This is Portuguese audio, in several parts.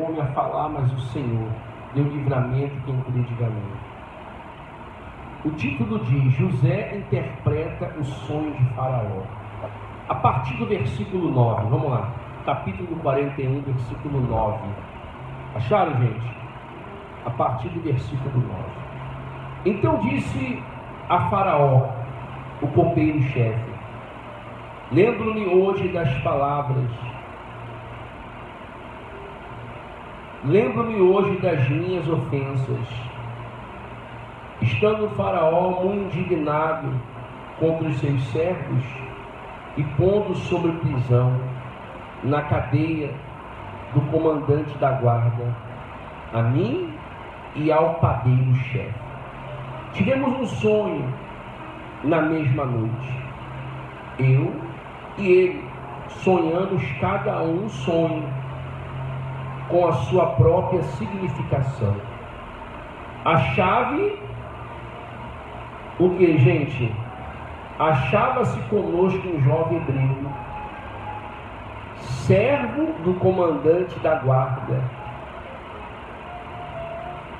homem a falar, mas o Senhor deu livramento quem crê diga amém. O título diz: José interpreta o sonho de Faraó. A partir do versículo 9, vamos lá, capítulo 41, versículo 9. Acharam, gente? A partir do versículo 9. Então disse a Faraó, o copeiro-chefe: lembro-me hoje das palavras, lembro-me hoje das minhas ofensas. Estando o Faraó muito indignado contra os seus servos e pondo sob prisão na cadeia do comandante da guarda, a mim e ao padeiro-chefe. Tivemos um sonho na mesma noite, eu e ele, sonhamos cada um sonho com a sua própria significação. A chave, o que, gente? Achava-se conosco um jovem hebreu, servo do comandante da guarda,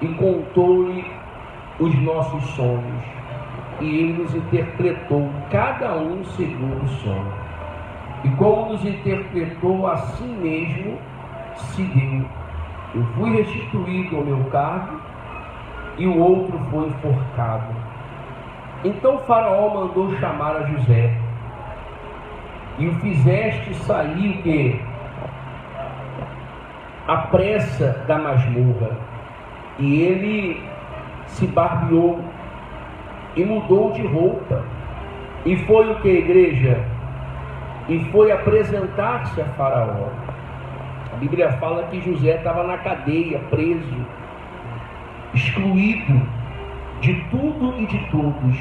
e contou-lhe os nossos sonhos, e ele nos interpretou, cada um segundo o sonho. E como nos interpretou, assim mesmo se deu. Eu fui restituído ao meu cargo, e o outro foi enforcado. Então Faraó mandou chamar a José, e o fizeste sair o quê? À pressa da masmorra. E ele se barbeou e mudou de roupa. E foi o que, igreja? E foi apresentar-se a Faraó. A Bíblia fala que José estava na cadeia, preso, excluído de tudo e de todos,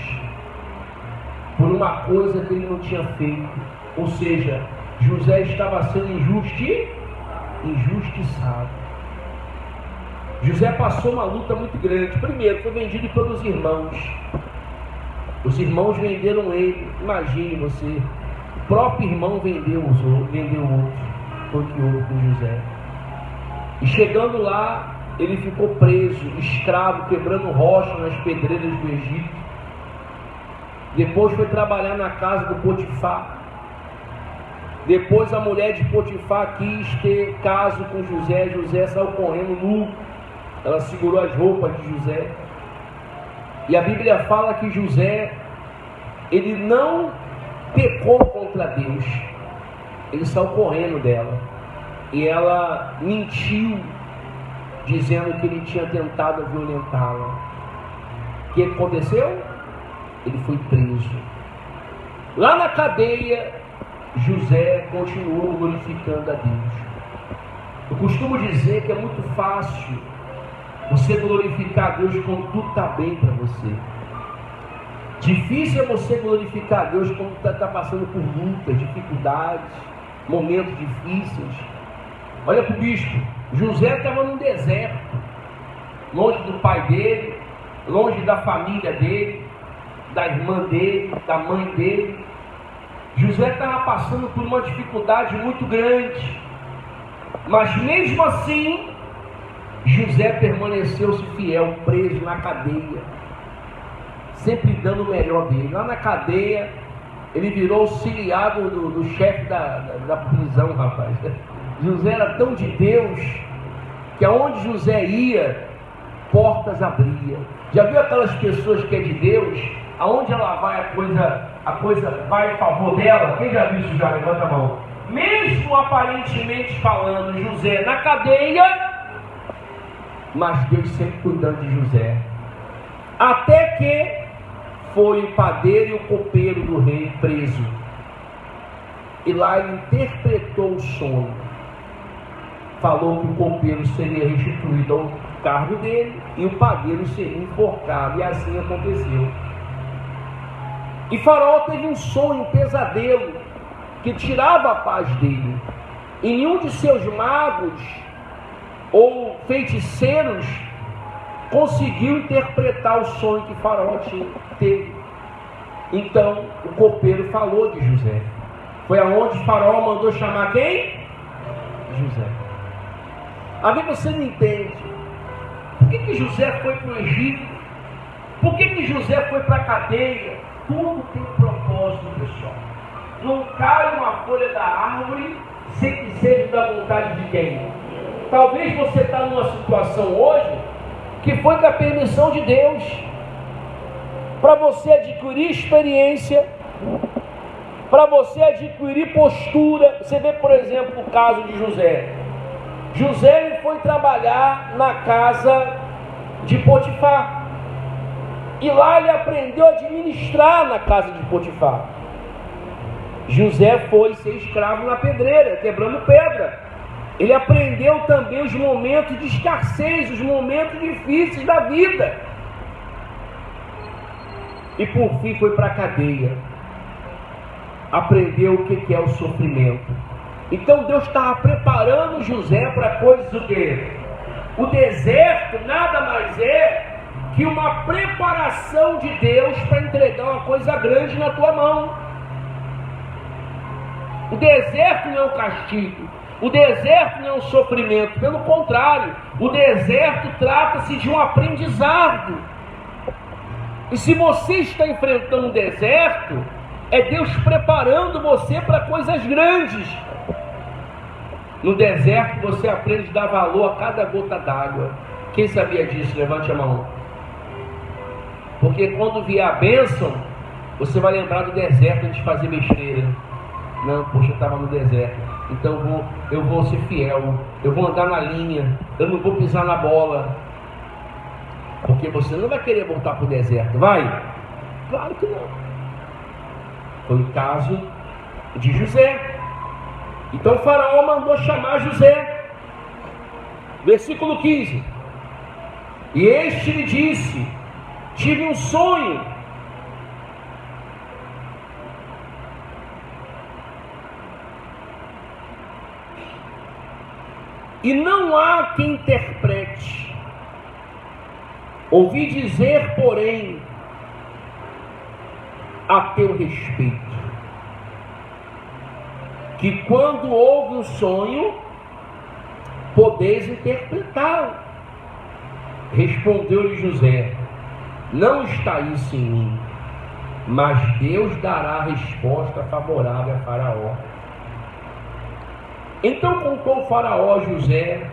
por uma coisa que ele não tinha feito. Ou seja, José estava sendo injustiçado. José passou uma luta muito grande. Primeiro, foi vendido pelos irmãos. Os irmãos venderam ele. Imagine você, o próprio irmão vendeu o outro. Foi o que houve com José. E chegando lá, ele ficou preso, escravo, quebrando rocha nas pedreiras do Egito. Depois foi trabalhar na casa do Potifar. Depois a mulher de Potifar quis ter caso com José. José saiu correndo nu. Ela segurou as roupas de José. E a Bíblia fala que José, ele não pecou contra Deus. Ele saiu correndo dela. E ela mentiu, dizendo que ele tinha tentado violentá-la. O que aconteceu? Ele foi preso. Lá na cadeia, José continuou glorificando a Deus. Eu costumo dizer que é muito fácil você glorificar a Deus quando tudo está bem para você. Difícil é você glorificar a Deus quando está passando por lutas, dificuldades, momentos difíceis. Olha para o bispo. José estava num deserto, longe do pai dele, longe da família dele, da irmã dele, da mãe dele. José estava passando por uma dificuldade muito grande, mas mesmo assim, José permaneceu-se fiel, preso na cadeia, sempre dando o melhor dele. Lá na cadeia, ele virou auxiliar do chefe da prisão, rapaz. José era tão de Deus, que aonde José ia, portas abria. Já viu aquelas pessoas que é de Deus, aonde ela vai, a coisa vai a favor dela? Quem já viu isso já? Levanta a mão. Mesmo aparentemente falando, José na cadeia, mas Deus sempre cuidando de José. Até que foi o padeiro e o copeiro do rei preso. E lá ele interpretou o sonho. Falou que o copeiro seria restituído ao cargo dele e o padeiro seria enforcado. E assim aconteceu. E Faraó teve um sonho, um pesadelo, que tirava a paz dele. E nenhum de seus magos ou feiticeiros conseguiu interpretar o sonho que Faraó teve. Então o copeiro falou de José. Foi aonde Faraó mandou chamar quem? José. Às vezes você não entende. Por que José foi para o Egito? Por que José foi para a cadeia? Tudo tem propósito, pessoal. Não cai uma folha da árvore sem que seja da vontade de quem? Talvez você está numa situação hoje que foi com a permissão de Deus, para você adquirir experiência, para você adquirir postura. Você vê, por exemplo, o caso de José. José ele foi trabalhar na casa de Potifar, e lá ele aprendeu a administrar na casa de Potifar. José foi ser escravo na pedreira, quebrando pedra. Ele aprendeu também os momentos de escassez, os momentos difíceis da vida. E por fim foi para a cadeia. Aprendeu o que é o sofrimento. Então Deus estava preparando José para coisas o quê? O deserto nada mais é que uma preparação de Deus para entregar uma coisa grande na tua mão. O deserto não é um castigo, o deserto não é um sofrimento, pelo contrário, o deserto trata-se de um aprendizado. E se você está enfrentando um deserto, é Deus preparando você para coisas grandes. No deserto você aprende a dar valor a cada gota d'água. Quem sabia disso? Levante a mão. Porque quando vier a bênção, você vai lembrar do deserto antes de fazer besteira. Não, poxa, eu estava no deserto, então eu vou ser fiel, eu vou andar na linha, eu não vou pisar na bola. Porque você não vai querer voltar para o deserto, vai? Claro que não. Foi o caso de José. Então o faraó mandou chamar José. Versículo 15. E este lhe disse: tive um sonho. E não há quem interprete. Ouvi dizer, porém, a teu respeito, que quando houve um sonho, podeis interpretá-lo. Respondeu-lhe José: não está isso em mim, mas Deus dará resposta favorável a Faraó. Então contou o Faraó a José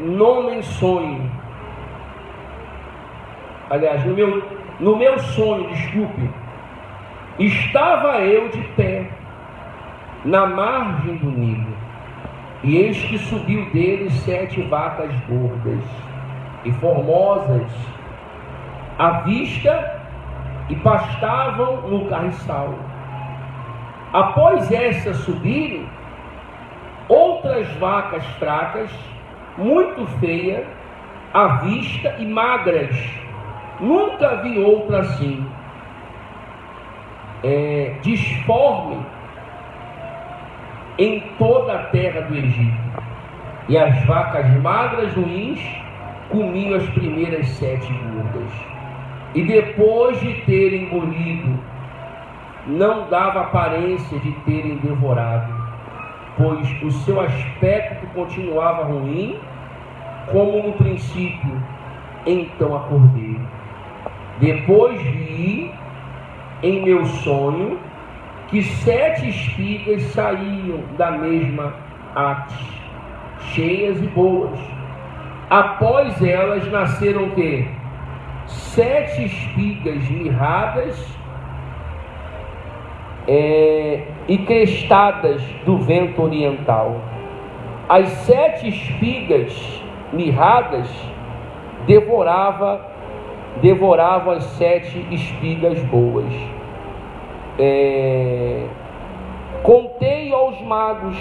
nome em sonho. Aliás, no meu sonho, desculpe, estava eu de pé na margem do Nilo, e eis que subiu dele 7 vacas gordas e formosas à vista, e pastavam no carriçal. Após estas subirem, outras vacas fracas, muito feias, à vista e magras. Nunca vi outra assim, disforme em toda a terra do Egito. E as vacas magras ruins comiam as primeiras 7 gordas. E depois de terem engolido, não dava aparência de terem devorado, pois o seu aspecto continuava ruim, como no princípio. Então acordei. Depois vi em meu sonho que 7 espigas saíam da mesma haste, cheias e boas. Após elas nasceram o quê? 7 espigas mirradas e crestadas do vento oriental. As 7 espigas mirradas devoravam as 7 espigas boas. Contei aos magos,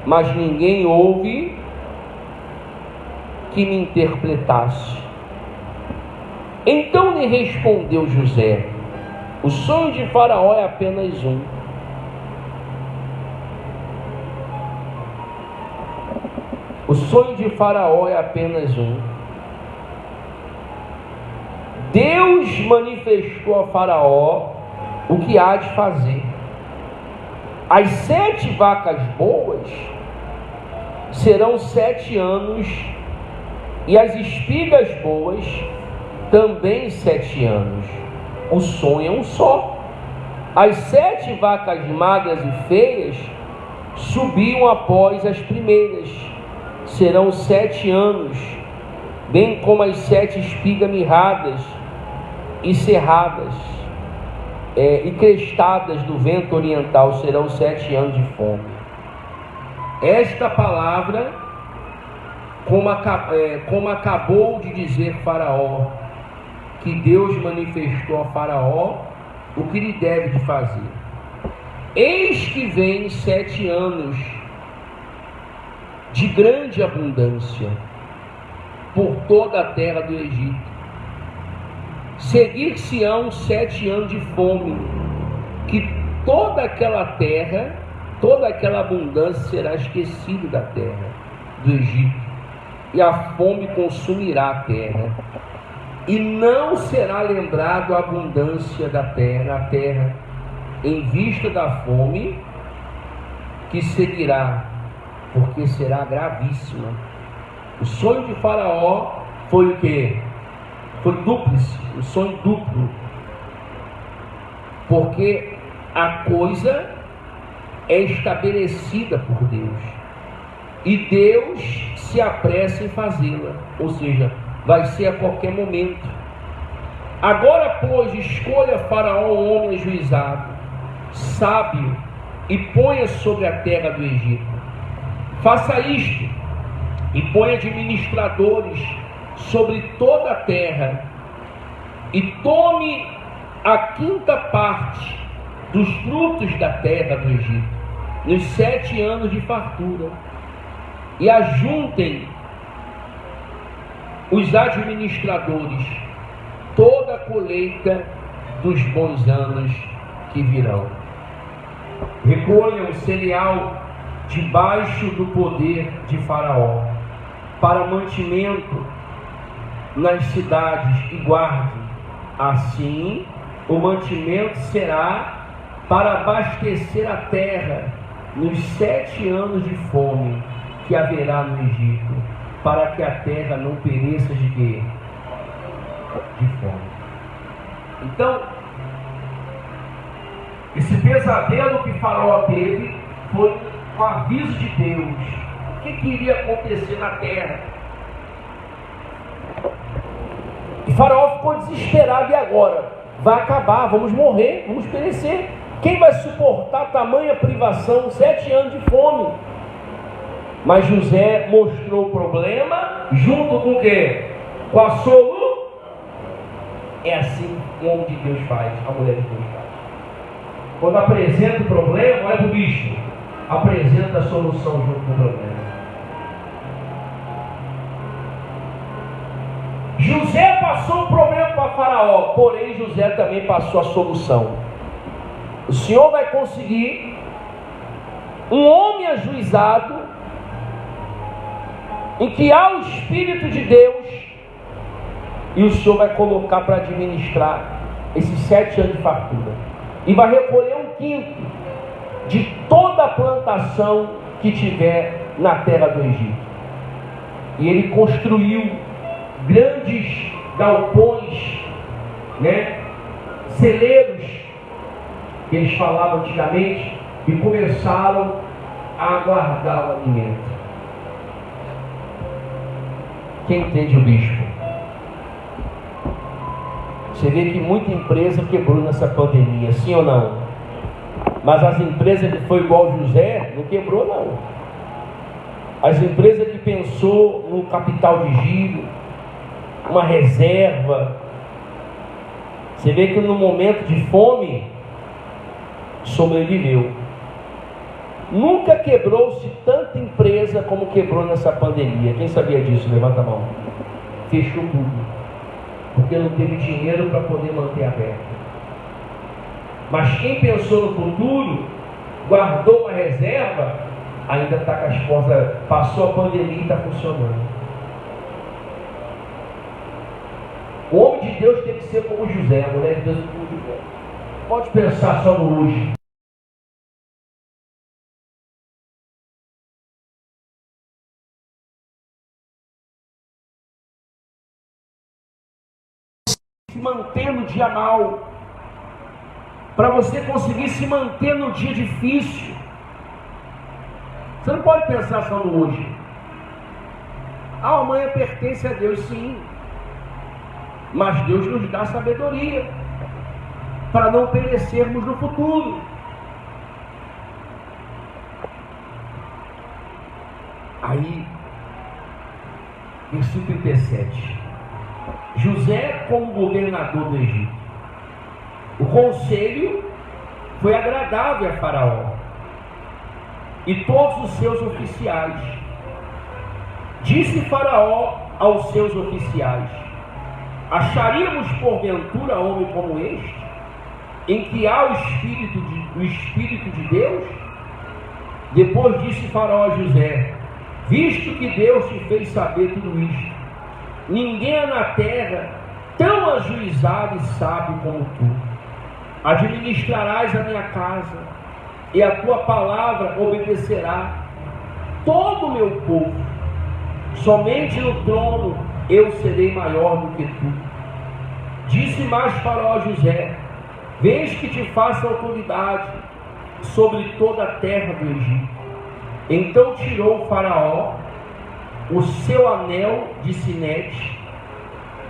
mas ninguém houve que me interpretasse. Então lhe respondeu José: o sonho de Faraó é apenas um. O sonho de Faraó é apenas um. Deus manifestou a Faraó o que há de fazer. As 7 vacas boas serão 7 anos, e as espigas boas também 7 anos. O sonho é um só. As 7 vacas magras e feias subiam após as primeiras, serão 7 anos, bem como as 7 espigas mirradas e cerradas e crestadas do vento oriental, serão 7 anos de fome. Esta palavra, como acabou de dizer Faraó, que Deus manifestou a Faraó o que lhe deve de fazer. Eis que vem 7 anos de grande abundância por toda a terra do Egito. Seguir-se-ão 7 anos de fome, que toda aquela terra, toda aquela abundância será esquecida da terra do Egito, e a fome consumirá a terra, e não será lembrado a abundância da terra, a terra, em vista da fome que seguirá, porque será gravíssima. O sonho de Faraó foi o quê? Foi dúplice, o sonho duplo, porque a coisa é estabelecida por Deus, e Deus se apressa em fazê-la, ou seja, vai ser a qualquer momento. Agora, pois, escolha Faraó um homem ajuizado, sábio, e ponha sobre a terra do Egito. Faça isto, e ponha administradores sobre toda a terra, e tome a 5ª parte dos frutos da terra do Egito, nos 7 anos de fartura, e ajuntem os administradores toda a colheita dos bons anos que virão. Recolham o cereal debaixo do poder de Faraó, para mantimento nas cidades, e guardem. Assim, o mantimento será para abastecer a terra nos 7 anos de fome que haverá no Egito, para que a terra não pereça de quê? De fome. Então, esse pesadelo que Faraó teve foi um aviso de Deus. O que iria acontecer na terra? E Faraó ficou desesperado. E agora? Vai acabar, vamos morrer, vamos perecer. Quem vai suportar tamanha privação, 7 anos de fome? Mas José mostrou o problema, junto com o quê? Com a solução. É assim que o homem de Deus faz, a mulher de Deus faz. Quando apresenta o problema, olha para o bicho, apresenta a solução junto com o problema. José passou o problema para Faraó, porém José também passou a solução. O Senhor vai conseguir um homem ajuizado, em que há o Espírito de Deus, e o Senhor vai colocar para administrar esses 7 anos de fartura, e vai recolher 1/5 de toda a plantação que tiver na terra do Egito. E ele construiu grandes galpões, celeiros, que eles falavam antigamente, e começaram a guardar o alimento. Quem entende o bispo? Você vê que muita empresa quebrou nessa pandemia, sim ou não? Mas as empresas que foi igual José, não quebrou não. As empresas que pensou no capital de giro, uma reserva, você vê que no momento de fome, sobreviveu. Nunca quebrou-se tanta empresa como quebrou nessa pandemia. Quem sabia disso? Levanta a mão. Fechou tudo, porque não teve dinheiro para poder manter aberto. Mas quem pensou no futuro, guardou uma reserva, ainda está com as portas, passou a pandemia e está funcionando. O homem de Deus tem que ser como José, a mulher de Deus como José. Pode pensar só no hoje. manter no dia mau, para você conseguir se manter no dia difícil. Você não pode pensar só no hoje. Amanhã pertence a Deus, sim, mas Deus nos dá sabedoria para não perecermos no futuro. Aí, versículo 37, José como governador do Egito. O conselho foi agradável a Faraó e todos os seus oficiais. Disse Faraó aos seus oficiais: acharíamos porventura homem como este, em que há o Espírito de Deus? Depois disse Faraó a José: visto que Deus te fez saber tudo isto, ninguém há na terra tão ajuizado e sábio como tu. Administrarás a minha casa, e a tua palavra obedecerá todo o meu povo. Somente no trono eu serei maior do que tu. Disse mais Faraó a José: vês que te faço autoridade sobre toda a terra do Egito. Então tirou Faraó o seu anel de sinete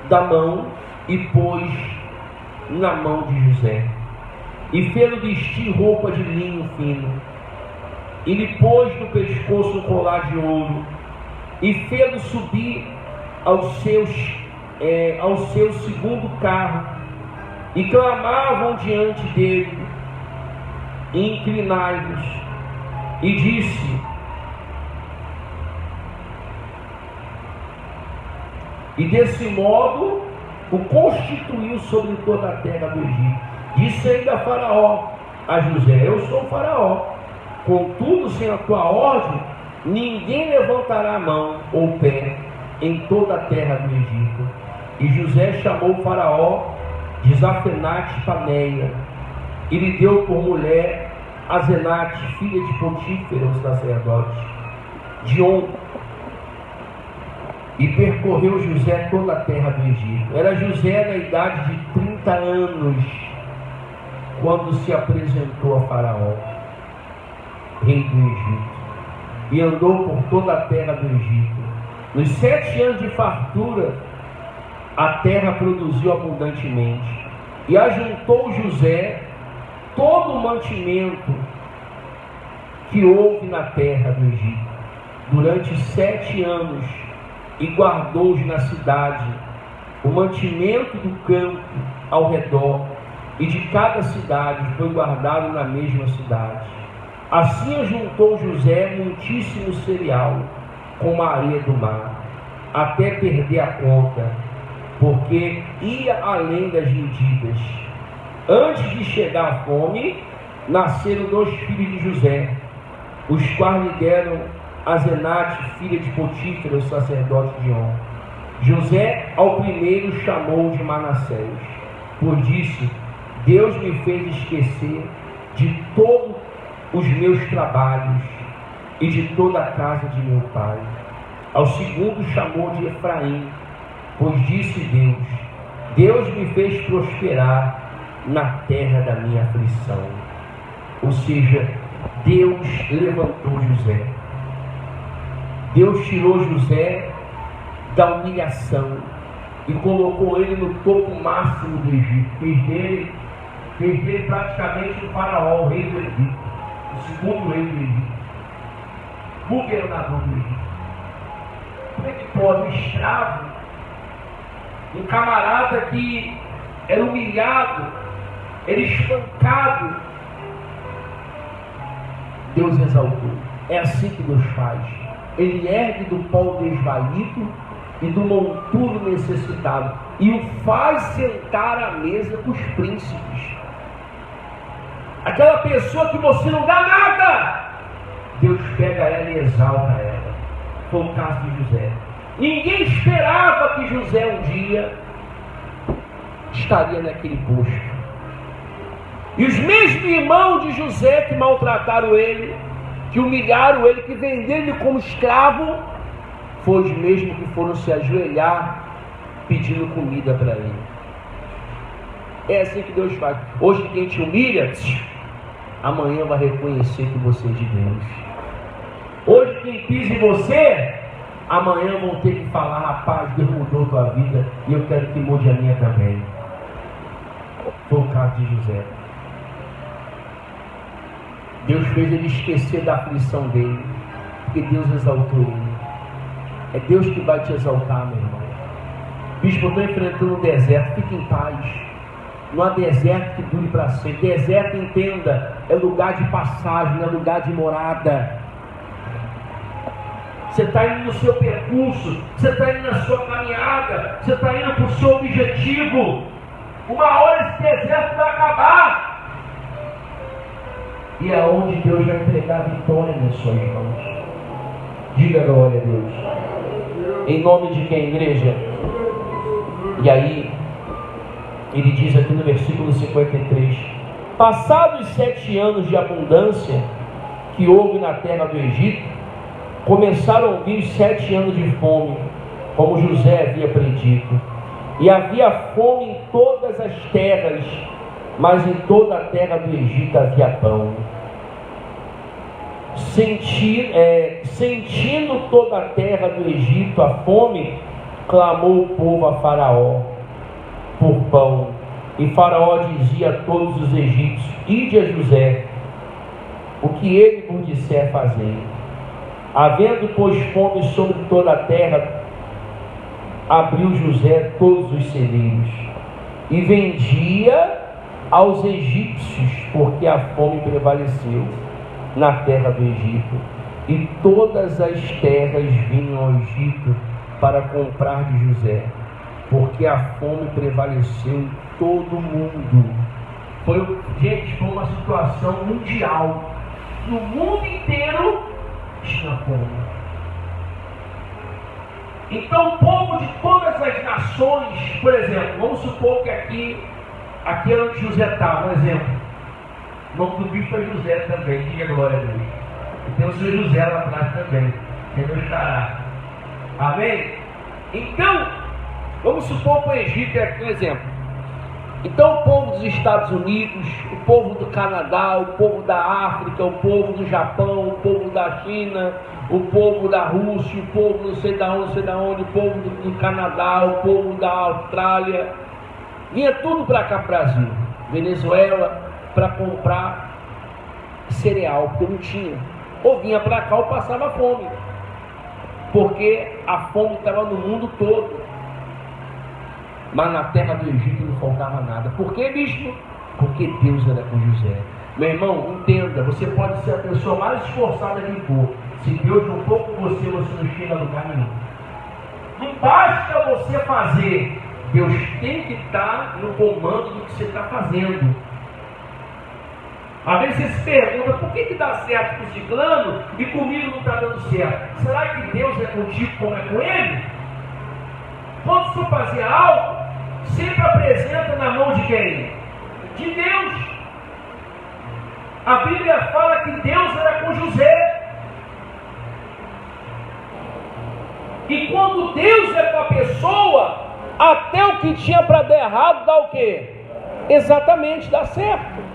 da mão e pôs na mão de José, e fez-o vestir roupa de linho fino, e lhe pôs no pescoço um colar de ouro, e fez-o subir ao seu segundo carro, e clamavam diante dele: inclinai-vos. E disse: e desse modo o constituiu sobre toda a terra do Egito. Disse ainda Faraó a José: eu sou Faraó, contudo sem a tua ordem ninguém levantará a mão ou pé em toda a terra do Egito. E José chamou Faraó de Zafenate-Paneia, e lhe deu por mulher Asenate, filha de Potífera, o sacerdote de On. E percorreu José toda a terra do Egito. Era José na idade de 30 anos quando se apresentou a Faraó, rei do Egito, e andou por toda a terra do Egito. Nos 7 anos de fartura, a terra produziu abundantemente, e ajuntou José todo o mantimento que houve na terra do Egito durante 7 anos, e guardou-os na cidade o mantimento do campo ao redor, e de cada cidade foi guardado na mesma cidade. Assim ajuntou José muitíssimo cereal, como a areia do mar, até perder a conta, porque ia além das medidas. Antes de chegar a fome, nasceram 2 filhos de José, os quais lhe deram Asenate, filha de Potífera, o sacerdote de On. José ao primeiro chamou de Manassés, pois disse: Deus me fez esquecer de todos os meus trabalhos e de toda a casa de meu pai. Ao segundo chamou de Efraim, pois disse Deus me fez prosperar na terra da minha aflição. Ou seja, Deus levantou José. Deus tirou José da humilhação e colocou ele no topo máximo do Egito. Fez dele praticamente o faraó, o rei do Egito, o segundo rei do Egito, governador do Egito. Como é que pode um escravo, um camarada que era humilhado, era espancado, Deus exaltou? É assim que Deus faz. Ele ergue do pó desvalido e do monturo necessitado, e o faz sentar à mesa com os príncipes. Aquela pessoa que você não dá nada, Deus pega ela e exalta ela. Foi o caso de José. Ninguém esperava que José um dia estaria naquele posto. E os mesmos irmãos de José que maltrataram ele, que humilharam ele, que venderam ele como escravo, foram os mesmos que foram se ajoelhar pedindo comida para ele. É assim que Deus faz. Hoje quem te humilha, amanhã vai reconhecer que você é de Deus. Hoje quem pisa em você, amanhã vão ter que falar: rapaz, Deus mudou tua vida e eu quero que mude a minha também. Foi o caso de José. Deus fez ele esquecer da aflição dele, porque Deus exaltou ele. É Deus que vai te exaltar, meu irmão. Bispo, eu estou enfrentando um deserto, fique em paz. Não há deserto que dure para sempre. Deserto, entenda, é lugar de passagem, não é lugar de morada. Você está indo no seu percurso, você está indo na sua caminhada, você está indo para o seu objetivo. Uma hora esse deserto vai acabar. E é onde Deus vai entregar a vitória nas suas mãos. Diga glória a Deus. Em nome de quem, igreja? E aí, ele diz aqui no versículo 53: passados 7 anos de abundância que houve na terra do Egito, começaram a vir 7 anos de fome, como José havia predito. E havia fome em todas as terras, mas em toda a terra do Egito havia pão. Sentindo toda a terra do Egito a fome, clamou o povo a Faraó por pão. E Faraó dizia a todos os egípcios: ide a José, o que ele vos disser fazer. Havendo, pois, fome sobre toda a terra, abriu José todos os celeiros e vendia aos egípcios, porque a fome prevaleceu na terra do Egito. E todas as terras vinham ao Egito para comprar de José, porque a fome prevaleceu em todo o mundo. Gente, foi uma situação mundial. No mundo inteiro tinha fome. Então o povo de todas as nações, por exemplo, vamos supor que aqui é onde José estava, um exemplo. O nome do bispo é José também, diga glória a Deus. E tem o seu José lá atrás também, Deus estará. Amém? Então, vamos supor que o Egito é aqui um exemplo. Então o povo dos Estados Unidos, o povo do Canadá, o povo da África, o povo do Japão, o povo da China, o povo da Rússia, o povo não sei da onde, o povo do Canadá, o povo da Austrália, vinha tudo para cá, Brasil, Venezuela, para comprar cereal, porque não tinha. Ou vinha para cá ou passava fome, porque a fome estava no mundo todo. Mas na terra do Egito não faltava nada. Por que, bispo? Porque Deus era com José. Meu irmão, entenda, você pode ser a pessoa mais esforçada que for. Se Deus não for com você, você não chega a lugar nenhum. Não basta você fazer. Deus tem que estar no comando do que você está fazendo. Às vezes você se pergunta: por que dá certo com o ciclano e comigo não está dando certo? Será que Deus é contigo como é com ele? Quando você fazer algo, sempre apresenta na mão de quem? De Deus. A Bíblia fala que Deus era com José. E quando Deus é com a pessoa, até o que tinha para dar errado dá o quê? Exatamente, dá certo.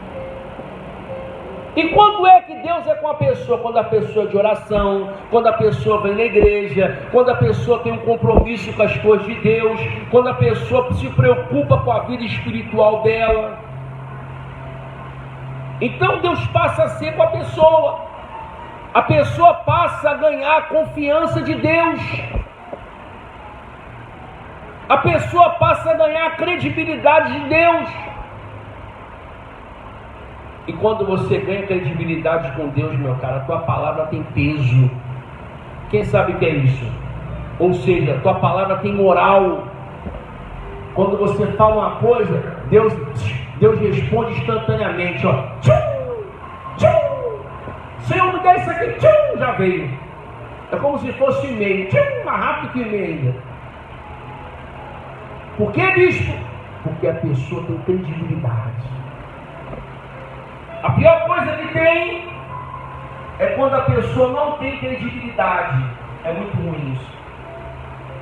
E quando é que Deus é com a pessoa? Quando a pessoa é de oração, quando a pessoa vem na igreja, quando a pessoa tem um compromisso com as coisas de Deus, quando a pessoa se preocupa com a vida espiritual dela. Então Deus passa a ser com a pessoa passa a ganhar a confiança de Deus, a pessoa passa a ganhar a credibilidade de Deus. E quando você ganha credibilidade com Deus, meu cara, a tua palavra tem peso. Quem sabe o que é isso? Ou seja, a tua palavra tem moral. Quando você fala uma coisa, Deus responde instantaneamente, ó. Tchum, tchum. Senhor, me dá isso aqui, tchum, já veio. É como se fosse e-mail, tchum, mais rápido que e-mail ainda. Por que, bispo? Porque a pessoa tem credibilidade. A pior coisa que tem é quando a pessoa não tem credibilidade. É muito ruim isso.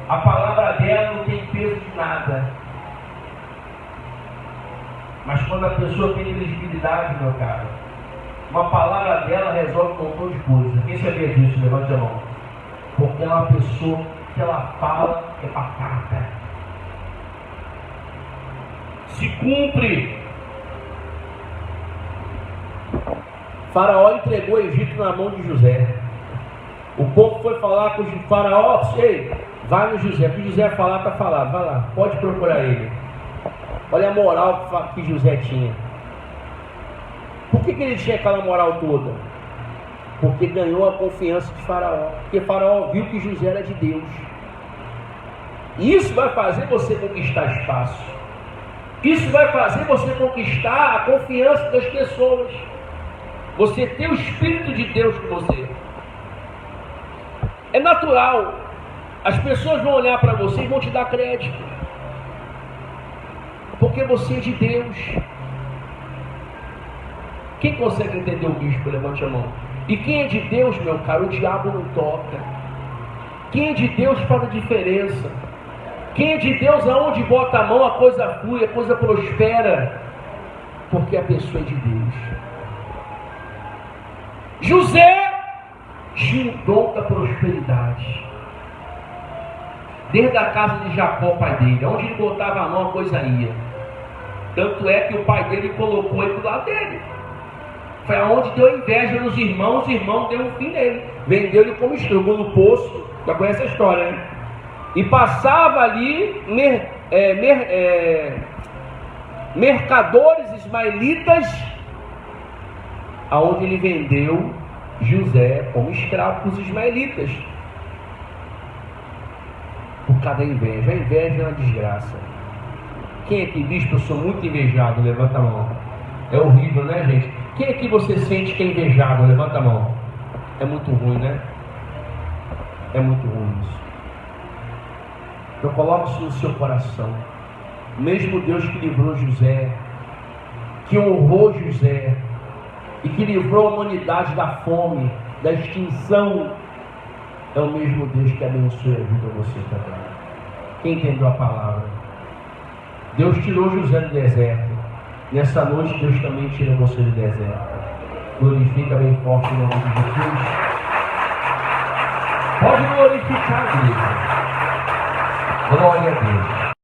A palavra dela não tem peso de nada. Mas quando a pessoa tem credibilidade, meu caro, uma palavra dela resolve um montão de coisas. Quem sabia disso? Levante a mão. Porque ela é uma pessoa que ela fala é pacata. Se cumpre. Faraó entregou o Egito na mão de José. O povo foi falar com o Faraó: ei, vai no José. O que José falar, está falado. Vai lá, pode procurar ele. Olha a moral que José tinha. Por que ele tinha aquela moral toda? Porque ganhou a confiança de Faraó. Porque Faraó viu que José era de Deus. E isso vai fazer você conquistar espaço. Isso vai fazer você conquistar a confiança das pessoas. Você ter o Espírito de Deus com você. É natural. As pessoas vão olhar para você e vão te dar crédito. Porque você é de Deus. Quem consegue entender o bispo? Levante a mão. E quem é de Deus, meu caro, o diabo não toca. Quem é de Deus faz a diferença. Quem é de Deus, aonde bota a mão, a coisa flui, a coisa prospera. Porque a pessoa é de Deus. José tinha o dom da prosperidade. Desde a casa de Jacó, pai dele, onde ele botava a mão, a coisa ia. Tanto é que o pai dele colocou ele do lado dele. Foi aonde deu inveja nos irmãos, os irmãos deu um fim nele. Vendeu ele como estrugo no poço. Já conhece a história, né? E passava ali mercadores ismaelitas, aonde ele vendeu José como escravo para os ismaelitas. Por causa da inveja. A inveja é uma desgraça. Quem aqui diz que eu sou muito invejado? Levanta a mão. É horrível, né, gente? Quem aqui você sente que é invejado? Levanta a mão. É muito ruim, né? É muito ruim isso. Então coloque isso no seu coração. O mesmo Deus que livrou José, que honrou José e que livrou a humanidade da fome, da extinção, é o mesmo Deus que abençoe a vida de você também. Quem entendeu a palavra? Deus tirou José do deserto. Nessa noite Deus também tira você do deserto. Glorifica bem forte o nome de Jesus. Pode glorificar, igreja. Glória a Deus.